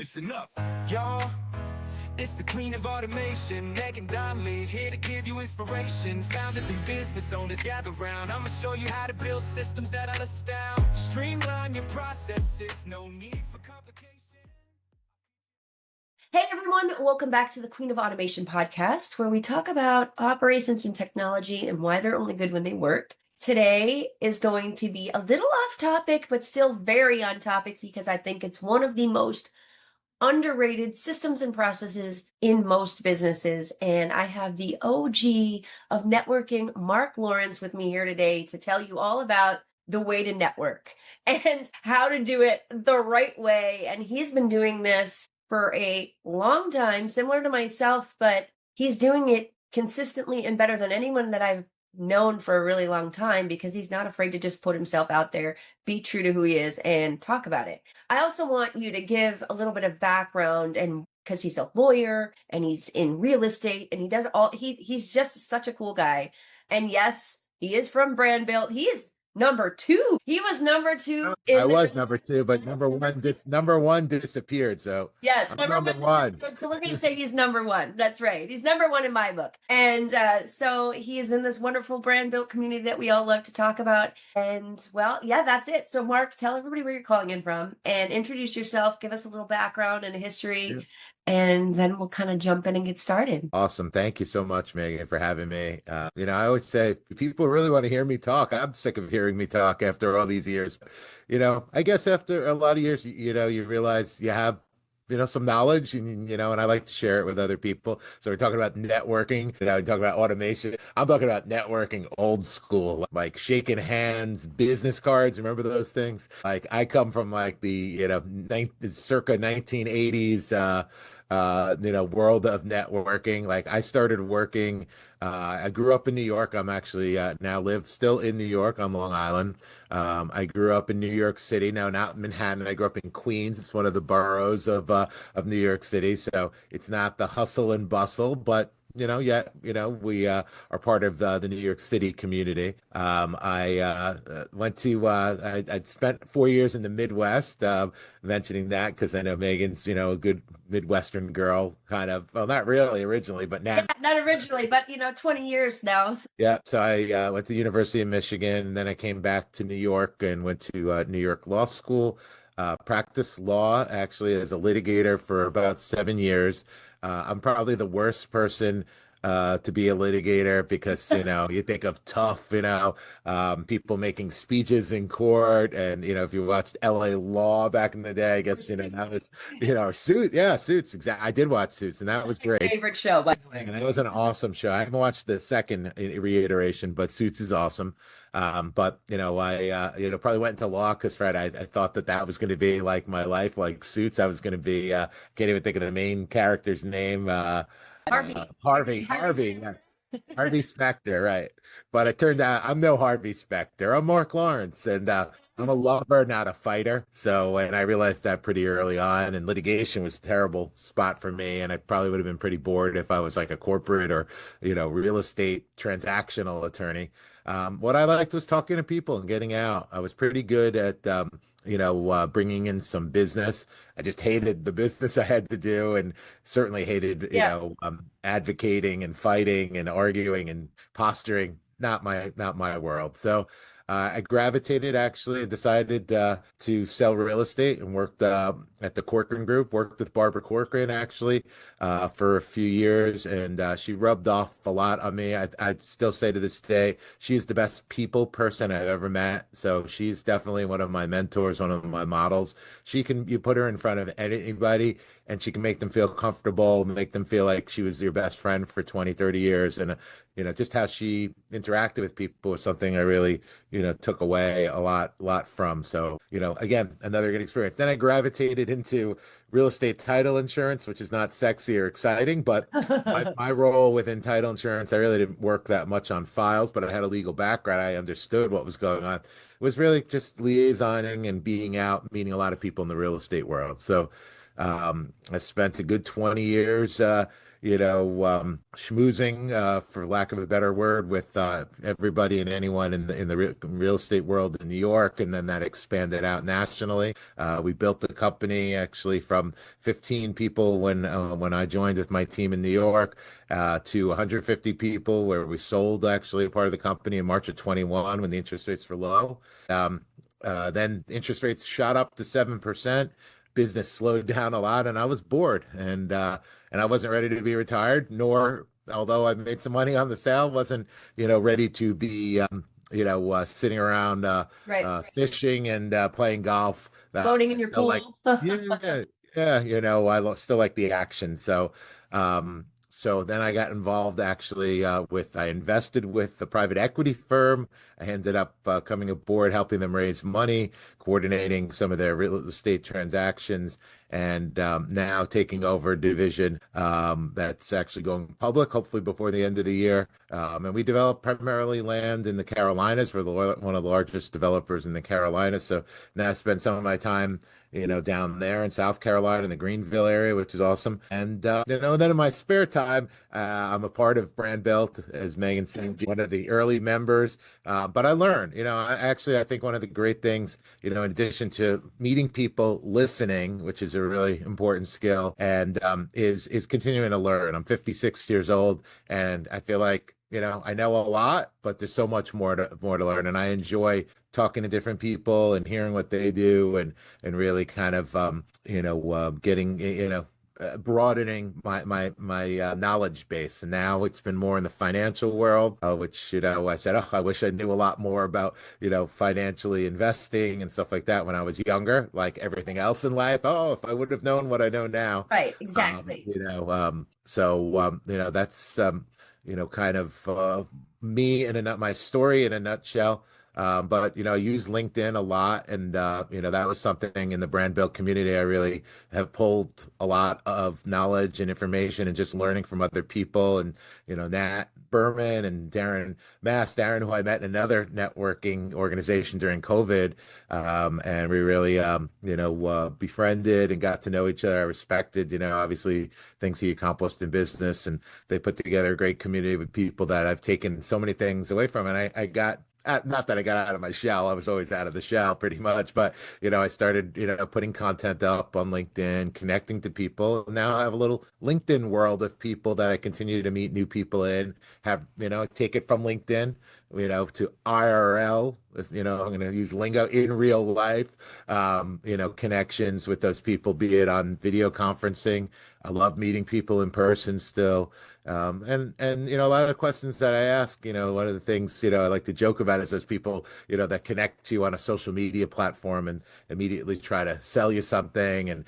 listen up. Y'all, it's the queen of automation, Meghan Donnelly, here to give you inspiration. Founders and business owners gather round. I'ma show you how to build systems that'll astound. Streamline your processes, no need for complication. Hey everyone, welcome back to the Queen of Automation podcast, where we talk about operations and technology and why they're only good when they work. Today is going to be a little off topic, but still very on topic because I think it's one of the most underrated systems and processes in most businesses. And I have the OG of networking, Marc Lawrence, with me here today to tell you all about the way to network and how to do it the right way. And he's been doing this for a long time, similar to myself, but he's doing it consistently and better than anyone that I've known for a really long time because he's not afraid to just put himself out there, be true to who he is, and talk about it. I also want you to give a little bit of background, and because he's a lawyer and he's in real estate and he does he's just such a cool guy. And yes, he is from BrandBilt. He is number two. He was number two. I was number two, but number one disappeared. So yes, I'm number one. So we're going to say he's number one. That's right. He's number one in my book. And so he is in this wonderful BrandBilt community that we all love to talk about. And well, yeah, that's it. So Marc, tell everybody where you're calling in from and introduce yourself. Give us a little background and a history. Yeah. And then we'll kind of jump in and get started. Awesome. Thank you so much, Meghan, for having me. I always say if people really want to hear me talk, I'm sick of hearing me talk after all these years. I guess after a lot of years, you realize you have, some knowledge and I like to share it with other people. So we're talking about networking, we talk about automation. I'm talking about networking old school, like shaking hands, business cards. Remember those things? Like I come from like the, circa 1980s, world of networking. Like I started working, I grew up in New York. I'm actually now live still in New York on Long Island. I grew up in New York City, now not Manhattan. I grew up in Queens. It's one of the boroughs of New York City. So it's not the hustle and bustle, but we are part of the New York City community. I spent 4 years in the Midwest, mentioning that because I know Meghan's, a good Midwestern girl, kind of. Well, not really originally, but now. Yeah, not originally, but 20 years now. Yeah, so I went to the University of Michigan, and then I came back to New York and went to New York Law School. Practiced law actually as a litigator for about 7 years. I'm probably the worst person to be a litigator because, you think of tough, people making speeches in court. And, if you watched LA Law back in the day, I guess, now there's, Suits. Yeah, Suits. Exactly. I did watch Suits and that was great. Favorite show, by the way. And that was an awesome show. I haven't watched the second reiteration, but Suits is awesome. But I probably went into law because Fred, I thought that was going to be like my life, like Suits. I was going to be can't even think of the main character's name. Harvey. Yeah. Harvey Specter, right? But it turned out I'm no Harvey Specter. I'm Marc Lawrence, and I'm a lover, not a fighter. So, and I realized that pretty early on. And litigation was a terrible spot for me, and I probably would have been pretty bored if I was like a corporate or real estate transactional attorney. What I liked was talking to people and getting out. I was pretty good at, bringing in some business. I just hated the business I had to do and certainly hated, advocating and fighting and arguing and posturing. Not my world. So I gravitated actually and decided to sell real estate and worked at the Corcoran Group, worked with Barbara Corcoran actually for a few years. And she rubbed off a lot on me. I'd still say to this day, she's the best people person I've ever met. So she's definitely one of my mentors, one of my models. You put her in front of anybody and she can make them feel comfortable, make them feel like she was your best friend for 20, 30 years. And, just how she interacted with people was something I really, took away a lot from. So, again, another good experience. Then I gravitated into real estate title insurance, which is not sexy or exciting, but my role within title insurance, I really didn't work that much on files, but I had a legal background. I understood what was going on. It was really just liaisoning and being out, meeting a lot of people in the real estate world. So I spent a good 20 years, schmoozing, for lack of a better word, with everybody and anyone in the real estate world in New York, and then that expanded out nationally. We built the company actually from 15 people when I joined with my team in New York, to 150 people, where we sold actually a part of the company in March of 21 when the interest rates were low. Then interest rates shot up to 7%. Business slowed down a lot, and I was bored, and I wasn't ready to be retired. Nor, although I made some money on the sale, wasn't ready to be sitting around Right. fishing and playing golf. Floating I in your still like, pool. yeah, yeah, still like the action. So then I got involved actually I invested with a private equity firm. I ended up coming aboard, helping them raise money, coordinating some of their real estate transactions, and now taking over a division that's actually going public, hopefully before the end of the year. And we develop primarily land in the Carolinas. We're one of the largest developers in the Carolinas. So now I spend some of my time down there in South Carolina in the Greenville area, which is awesome. And then in my spare time, I'm a part of BrandBilt, as Meghan said, one of the early members. But I learn, I think one of the great things, in addition to meeting people, listening, which is a really important skill, and is continuing to learn. I'm 56 years old, and I feel like I know a lot, but there's so much more to learn, and I enjoy talking to different people and hearing what they do, and really kind of getting broadening my knowledge base. And now it's been more in the financial world, which I said, oh, I wish I knew a lot more about financially investing and stuff like that when I was younger. Like everything else in life, oh, if I would have known what I know now. Right, exactly. That's kind of me in my story in a nutshell. But I use LinkedIn a lot, and that was something in the BrandBilt community. I really have pulled a lot of knowledge and information, and just learning from other people. And Nat Berman and Darren, who I met in another networking organization during COVID, and we really befriended and got to know each other. I respected obviously things he accomplished in business, and they put together a great community with people that I've taken so many things away from. And I got not that I got out of my shell. I was always out of the shell pretty much, but I started, putting content up on LinkedIn, connecting to people. Now I have a little LinkedIn world of people that I continue to meet new people in, have, take it from LinkedIn, to IRL, if, I'm going to use lingo, in real life, connections with those people, be it on video conferencing. I love meeting people in person still. And a lot of the questions that I ask, one of the things, I like to joke about is those people, that connect to you on a social media platform and immediately try to sell you something. And,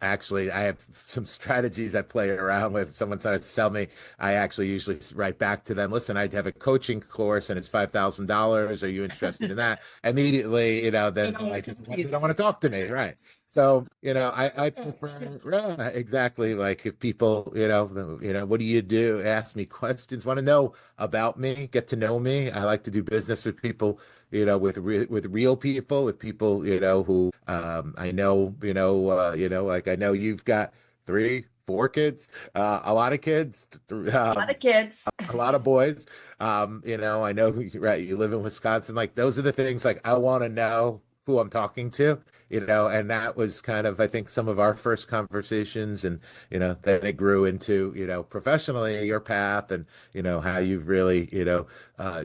actually I have some strategies I play around with. Someone tries to sell me, I actually usually write back to them, listen, I have a coaching course and it's $5,000. Are you interested in that? Immediately, then they don't want to talk to me. Right. So, I prefer, exactly, like if people, what do you do? Ask me questions, want to know about me, get to know me. I like to do business with people, with real people, with people, who I know, like I know you've got 3, 4 kids, a lot of kids, A lot of kids. a lot of boys. I know right, you live in Wisconsin. Like those are the things like I want to know who I'm talking to, and that was kind of, I think, some of our first conversations. And, then it grew into, professionally your path, and, how you've really,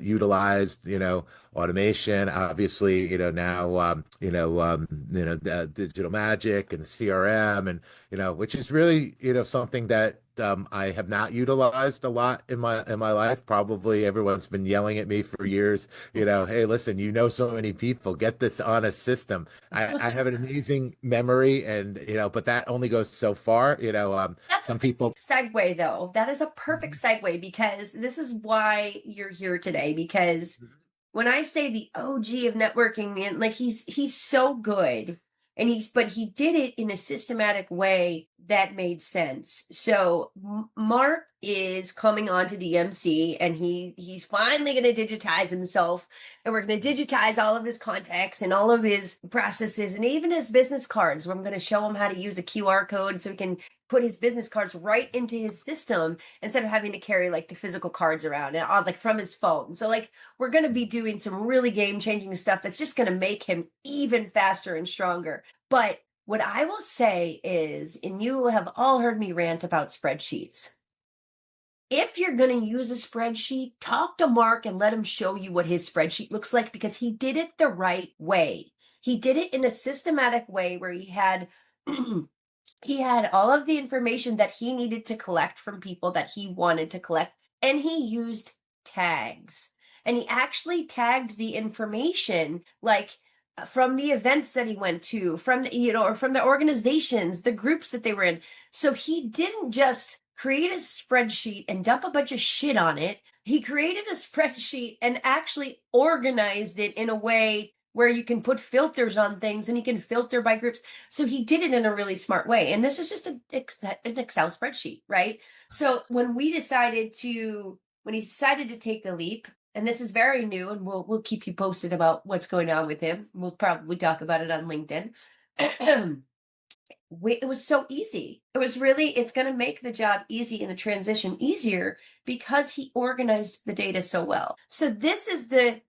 utilized, automation, obviously, now, digital magic and CRM, and, which is really, something that I have not utilized a lot in my life. Probably everyone's been yelling at me for years, hey, listen, so many people, get this on a system. I have an amazing memory, and but that only goes so far. That's Some a people. segue, though. That is a perfect segue, because this is why you're here today. Because when I say the OG of networking, man, like he's so good but he did it in a systematic way that made sense. So Mark is coming on to DMC, and he's finally going to digitize himself, and we're going to digitize all of his contacts and all of his processes and even his business cards, where I'm going to show him how to use a QR code so he can put his business cards right into his system instead of having to carry like the physical cards around and like from his phone. So like we're going to be doing some really game-changing stuff that's just going to make him even faster and stronger. But what I will say is, and you have all heard me rant about spreadsheets. If you're going to use a spreadsheet, talk to Mark and let him show you what his spreadsheet looks like, because he did it the right way. He did it in a systematic way where he had he had all of the information that he needed to collect from people that he wanted to collect, and he used tags. And he actually tagged the information, like from the events that he went to, from the, or from the organizations, the groups that they were in. So he didn't just create a spreadsheet and dump a bunch of shit on it. He created a spreadsheet and actually organized it in a way where you can put filters on things, and he can filter by groups. So he did it in a really smart way. And this is just an Excel spreadsheet, right? So when he decided to take the leap, and this is very new, and we'll keep you posted about what's going on with him. We'll probably talk about it on LinkedIn. It was so easy. It's going to make the job easy and the transition easier because he organized the data so well. So this is the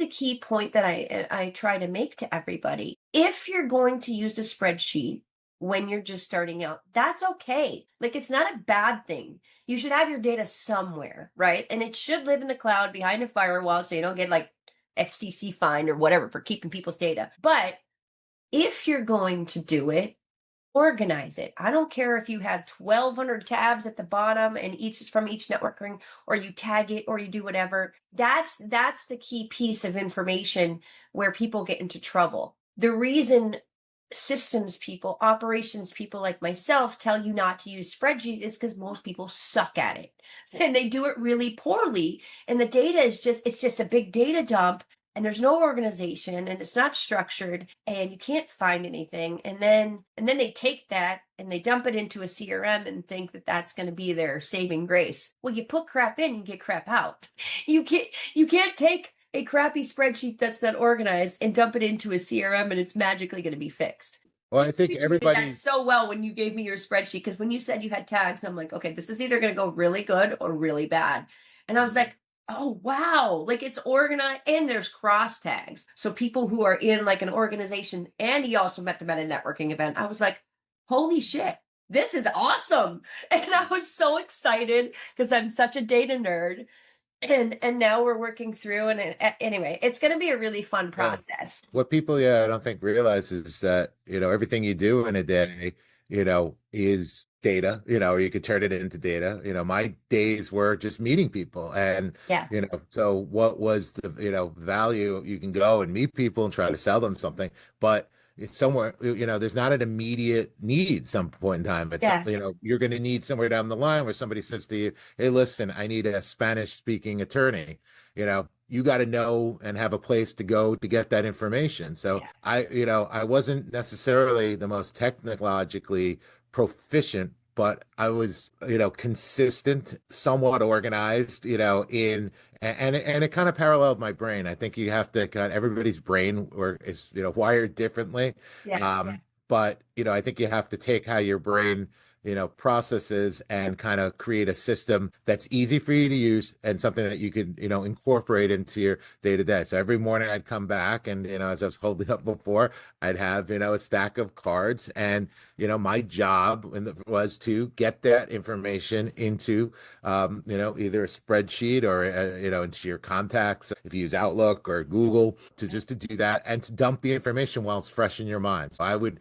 key point that I try to make to everybody. If you're going to use a spreadsheet when you're just starting out, that's okay. Like, it's not a bad thing. You should have your data somewhere, right? And it should live in the cloud behind a firewall so you don't get like FCC fined or whatever for keeping people's data. But if you're going to do it, organize it. I don't care if you have 1,200 tabs at the bottom and each is from each network ring, or you tag it, or you do whatever. That's the key piece of information where people get into trouble. The reason systems people, operations people like myself tell you not to use spreadsheets is because most people suck at it and they do it really poorly. And the data is it's just a big data dump, and there's no organization, and it's not structured, and you can't find anything. And then they take that and they dump it into a CRM and think that that's going to be their saving grace. Well, you put crap in, you get crap out. You can't take a crappy spreadsheet that's not organized and dump it into a CRM and it's magically going to be fixed. Well, I think everybody did that so well when you gave me your spreadsheet, because when you said you had tags, I'm like, okay, this is either going to go really good or really bad. And I was like, oh, wow. Like, it's organized, and there's cross tags. So people who are in like an organization, and he also met them at a networking event. I was like, holy shit, this is awesome. And I was so excited because I'm such a data nerd. And now we're working through, and anyway, it's going to be a really fun process. What people, I don't think realize is that, everything you do in a day, is data, or you could turn it into data. My days were just meeting people, and, so what was the, value? You can go and meet people and try to sell them something, but it's somewhere, there's not an immediate need some point in time. It's, you're going to need somewhere down the line where somebody says to you, hey, listen, I need a Spanish speaking attorney. You got to know and have a place to go to get that information. So I wasn't necessarily the most technologically proficient, but I was, consistent, somewhat organized, and it kind of paralleled my brain. I think you have to everybody's brain is, wired differently. But, I think you have to take how your brain, processes and kind of create a system that's easy for you to use and something that you can, incorporate into your day to day. So every morning I'd come back and, as I was holding up before, I'd have, a stack of cards, and, my job was to get that information into, either a spreadsheet or, into your contacts. If you use Outlook or Google, to do that and to dump the information while it's fresh in your mind. So I would,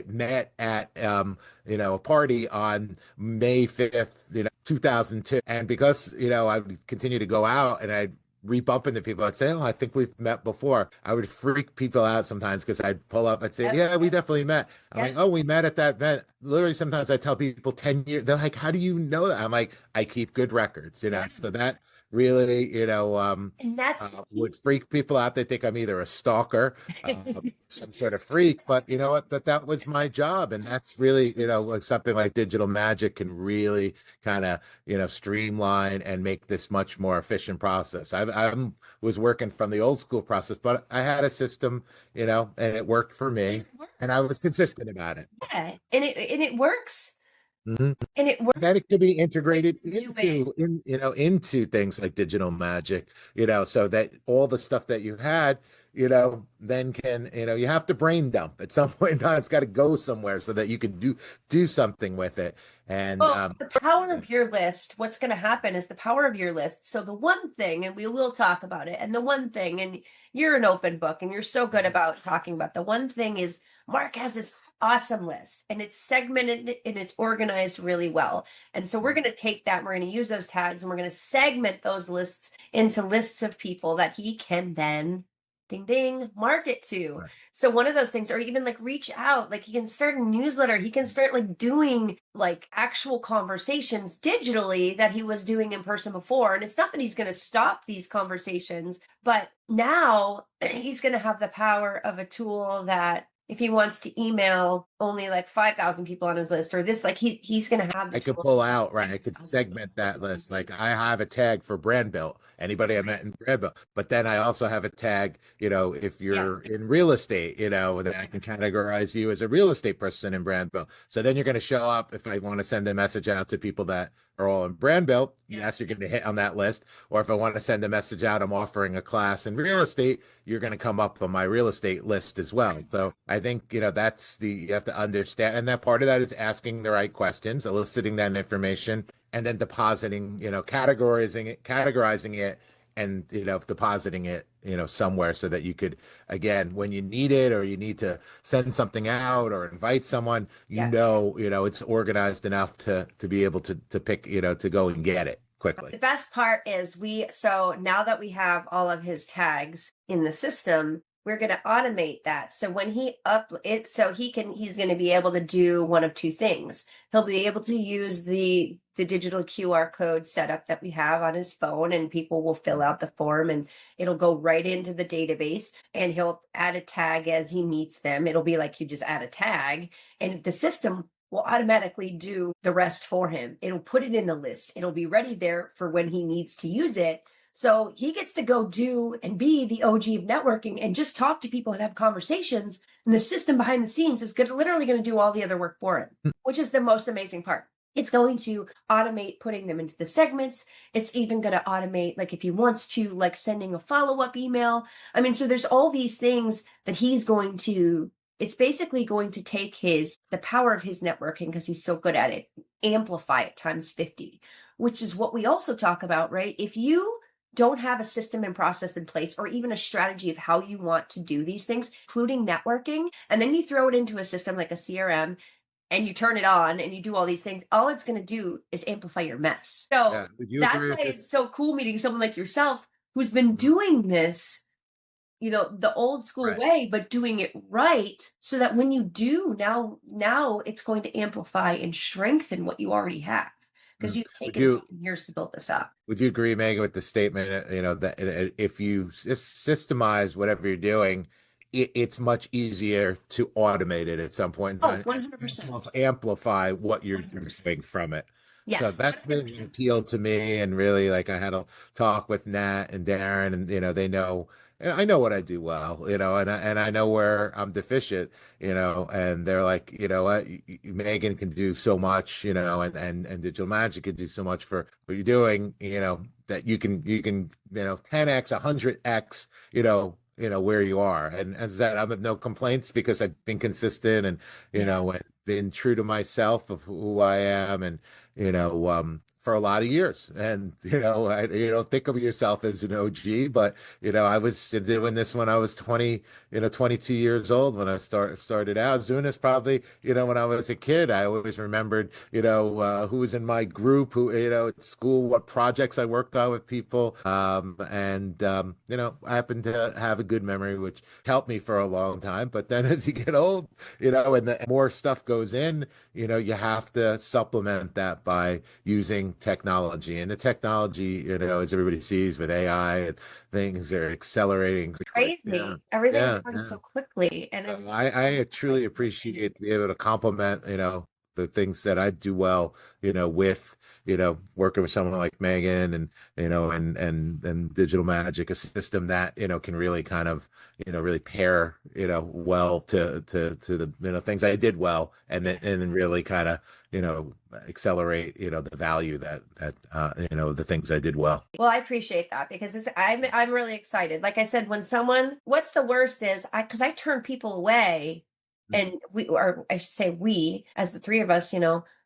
met at, a party on May 5th, 2002. And because, I would continue to go out and I'd re-bump into people, I'd say, oh, I think we've met before. I would freak people out sometimes because I'd pull up, I'd say, yeah, we definitely met. I'm like, oh, we met at that event. Literally, sometimes I tell people 10 years, they're like, how do you know that? I'm like, I keep good records, so that really, And that's would freak people out. They think I'm either a stalker, some sort of freak, but you know what? That was my job. And that's really, like something like digital magic can really kind of, streamline and make this much more efficient process. I was working from the old school process, but I had a system, and it worked for me, and I was consistent about it. yeah, and it works. Mhm. And it works That it could be integrated doing. into things like digital magic, so that all the stuff that you had, then can, you have to brain dump at some point in time. It's got to go somewhere so that you can do something with it. And Well, the power of your list, what's going to happen is the power of your list. So the one thing, and we will talk about it, and the one thing, and you're an open book and you're so good about talking about the one thing is Mark has this awesome list and it's segmented and it's organized really well. And so we're going to take that, we're going to use those tags and we're going to segment those lists into lists of people that he can then ding ding market to. Right. So one of those things, or even like reach out, like he can start a newsletter, he can start like doing like actual conversations digitally that he was doing in person before. And it's not that he's going to stop these conversations, but now he's going to have the power of a tool that if he wants to email only like 5,000 people on his list or this, like he's going to have the I could tool. pull out, right? I could segment that list. Like I have a tag for BrandBilt, anybody I met in BrandBilt. But then I also have a tag, if you're in real estate, then I can categorize you as a real estate person in BrandBilt. So then you're going to show up if I want to send a message out to people that are all in BrandBilt. Yes, you're going to hit on that list. Or if I want to send a message out, I'm offering a class in real estate, you're going to come up on my real estate list as well. So I think, that's you have to understand. And that part of that is asking the right questions, eliciting that information, and then depositing, categorizing it and, depositing it, somewhere so that you could, again, when you need it or you need to send something out or invite someone, Yes. It's organized enough to be able to pick, to go and get it quickly. The best part is so now that we have all of his tags in the system, we're going to automate that. So when he he's going to be able to do one of two things. He'll be able to use the digital QR code setup that we have on his phone, and people will fill out the form and it'll go right into the database, and he'll add a tag as he meets them. It'll be like you just add a tag and the system will automatically do the rest for him. It'll put it in the list. It'll be ready there for when he needs to use it. So he gets to go do and be the OG of networking and just talk to people and have conversations. And the system behind the scenes is literally going to do all the other work for him, which is the most amazing part. It's going to automate putting them into the segments. It's even going to automate, like if he wants to, like sending a follow-up email. I mean, so there's all these things that he's going to, it's basically going to take the power of his networking, because he's so good at it, amplify it times 50, which is what we also talk about, right? If you don't have a system and process in place, or even a strategy of how you want to do these things, including networking, and then you throw it into a system like a CRM and you turn it on and you do all these things, all it's going to do is amplify your mess. So that's why it's so cool meeting someone like yourself who's been doing this, the old school way, but doing it right, so that when you do now it's going to amplify and strengthen what you already have. Because you've taken years to build this up. Would you agree, Meghan, with the statement, that if you systemize whatever you're doing, it's much easier to automate it at some point in time. 100%. Amplify what you're doing from it. Yes, so that's really appealed to me. And really, like I had a talk with Nat and Darren, and they know. I know what I do well, and I know where I'm deficient, and they're like, what, Meghan can do so much, and digital magic can do so much for what you're doing, that you can 10x, 100x, where you are. And as that, I have no complaints because I've been consistent and, and been true to myself of who I am, and, for a lot of years. And, you don't think of yourself as an OG, but, I was doing this when I was 22 years old when I started out. I was doing this probably, when I was a kid. I always remembered, who was in my group, who, at school, what projects I worked on with people. I happen to have a good memory, which helped me for a long time. But then as you get old, and the more stuff goes in, you have to supplement that by using using technology, and the technology, as everybody sees with AI, and things are accelerating quick. Yeah, Crazy. Everything's yeah, going yeah. so quickly, and So I'm I like, truly appreciate to be able to complement, the things that I do well, with, working with someone like Megan, and, and Digital Magic, a system that, can really kind of, really pair, well to the, things I did well, and then really kind of, accelerate, the value that the things I did well. well, I appreciate that because I'm really excited. Like I said, when someone, what's the worst is because I turn people away, and we, or I should say we, as the three of us,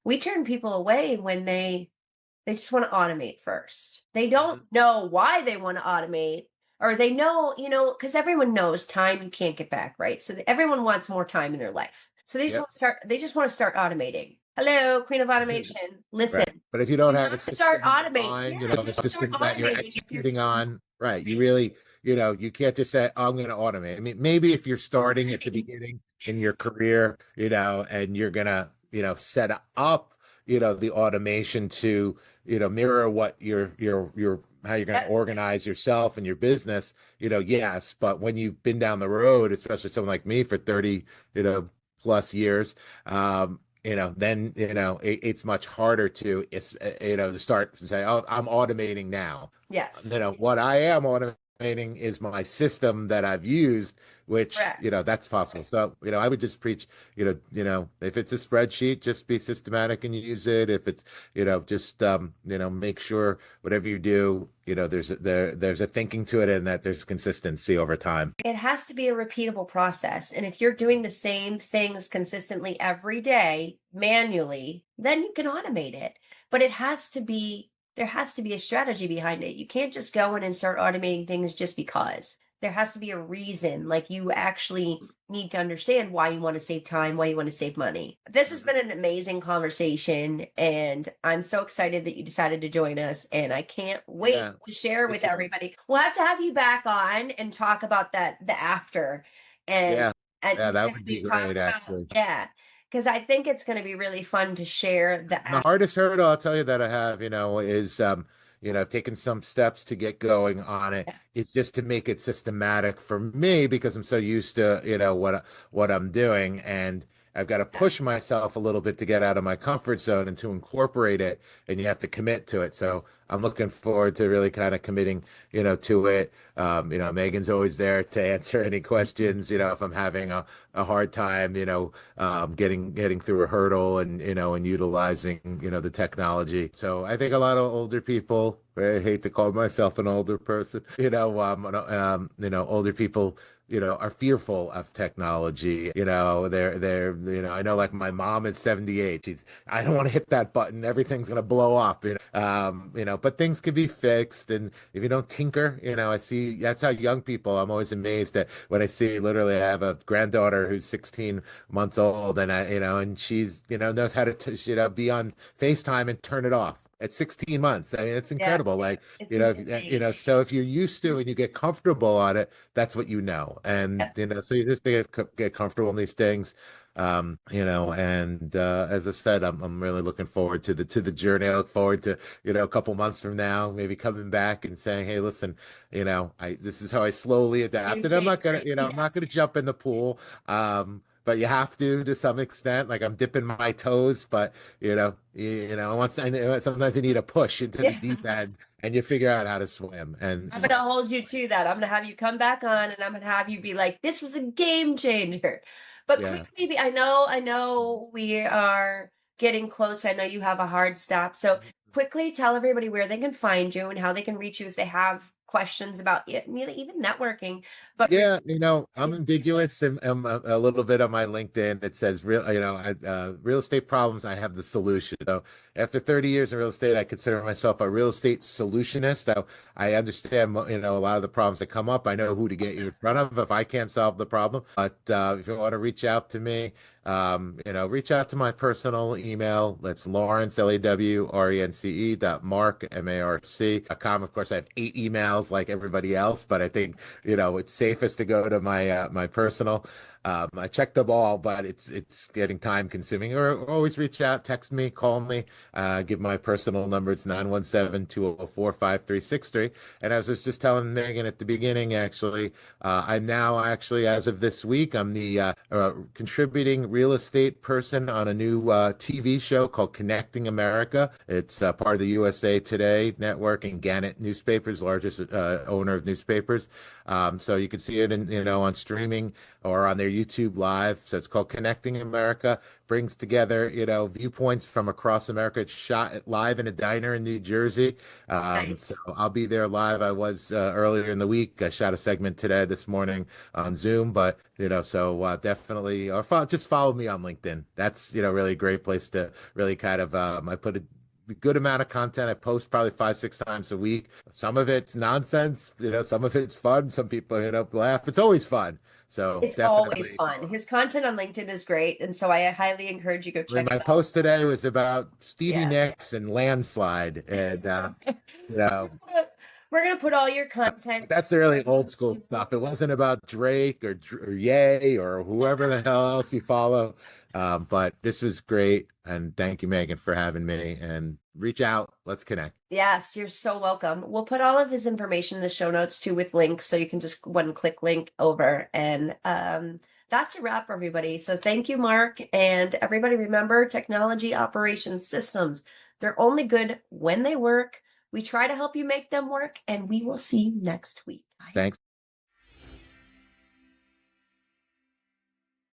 we turn people away when they just want to automate first. They don't Mhm. know why they want to automate, or they know, because everyone knows time you can't get back, right? So everyone wants more time in their life. So Yep. they just want to start automating. Hello, Queen of Automation. Listen, Right. But if you you don't have a have to start system in your automating. mind, Yeah, you a have to start system that you're automating if you're executing on, right, you really, you can't just say, oh, I'm going to automate. I mean, maybe if you're starting at the beginning in your career, and you're going to, set up, the automation to, mirror what your how you're going to Yep. organize yourself and your business, yes. But when you've been down the road, especially someone like me for 30, plus years, then it's much harder to to start to say, oh, I'm automating now. Yes. What I am automating is my system that I've used, which Correct. that's possible. So I would just preach, if it's a spreadsheet, just be systematic and use it. If it's just make sure whatever you do, there's a thinking to it, and that there's consistency over time. It has to be a repeatable process. And if you're doing the same things consistently every day manually, then you can automate it. But there has to be a strategy behind it. You can't just go in and start automating things just because. There has to be a reason. Like you actually need to understand why you want to save time, why you want to save money. This has been an amazing conversation, and I'm so excited that you decided to join us. And I can't wait Yeah, to share with it's everybody. We'll have you back on and talk about the after, and yeah, yeah, that because would be we've great, talked about, actually. yeah, because I think it's going to be really fun to share the The after. hardest hurdle I'll tell you that I have, is I've taken some steps to get going on it. It's just to make it systematic for me, because I'm so used to, what I'm doing, and I've got to push myself a little bit to get out of my comfort zone and to incorporate it, and you have to commit to it. So I'm looking forward to really kind of committing, to it. Megan's always there to answer any questions, if I'm having a hard time, getting through a hurdle, and utilizing, the technology. So I think a lot of older people, I hate to call myself an older person, older people, are fearful of technology. They're, I know, like my mom is 78. I don't want to hit that button. Everything's going to blow up, but things can be fixed. And if you don't tinker, I see that's how young people, I'm always amazed at when I see, literally, I have a granddaughter who's 16 months old, and and she's, knows how to, be on FaceTime and turn it off at 16 months. I mean, it's Yeah, incredible. Like, it's insane. so if you're used to and you get comfortable on it, that's what you know. And, so you just get comfortable in these things. And as I said, I'm really looking forward to the journey. I look forward to, a couple months from now, maybe coming back and saying, hey, listen, this is how I slowly Game adapted. I'm not gonna, changer. I'm not gonna jump in the pool. But you have to some extent. Like, I'm dipping my toes, but sometimes you need a push into the Yeah. deep end, and you figure out how to swim. And I'm gonna hold you to that. I'm gonna have you come back on, and I'm gonna have you be like, "This was a game changer." But yeah. quickly, I know we are getting close. I know you have a hard stop, so quickly tell everybody where they can find you and how they can reach you if they have questions about it, even networking. But Yeah, I'm ambiguous, and a little bit on my LinkedIn. It says real estate problems. I have the solution. So after 30 years in real estate, I consider myself a real estate solutionist. So I understand, a lot of the problems that come up. I know who to get you in front of if I can't solve the problem. But if you want to reach out to me, reach out to my personal email. That's Lawrence, LAWRENCE .Marc, MARC.com. Of course, I have 8 emails like everybody else, but I think, it's safest to go to my personal. I check them all, but it's getting time consuming. Or always reach out, text me, call me, give my personal number. It's 917-204-5363. And as I was just telling Megan at the beginning, actually, I'm now actually, as of this week, I'm the contributing real estate person on a new TV show called Connecting America. It's part of the USA Today network and Gannett newspapers, largest owner of newspapers. So you can see it on streaming or on their YouTube live. So it's called Connecting America. Brings together, viewpoints from across America. It's shot live in a diner in New Jersey. Nice. So I'll be there live. I was earlier in the week. I shot a segment this morning on Zoom, but so definitely, or just follow me on LinkedIn. That's really a great place to really kind of I put a good amount of content. I post probably 5, 6 times a week. Some of it's nonsense, some of it's fun. Some people, laugh. It's always fun. So It's definitely. always fun. His content on LinkedIn is great, and so I highly encourage you to go I mean, check my it out. post today was about Stevie Yeah. Nicks and landslide, and We're gonna put all your content. that's the really old school stuff. It wasn't about Drake or Ye or whoever the hell else you follow. But this was great, and thank you, Megan, for having me. And reach out. Let's connect. Yes, you're so welcome. We'll put all of his information in the show notes too, with links, so you can just one-click link over. And that's a wrap, everybody. So thank you, Mark. And everybody, remember, technology operations systems, they're only good when they work. We try to help you make them work, and we will see you next week. Bye. Thanks.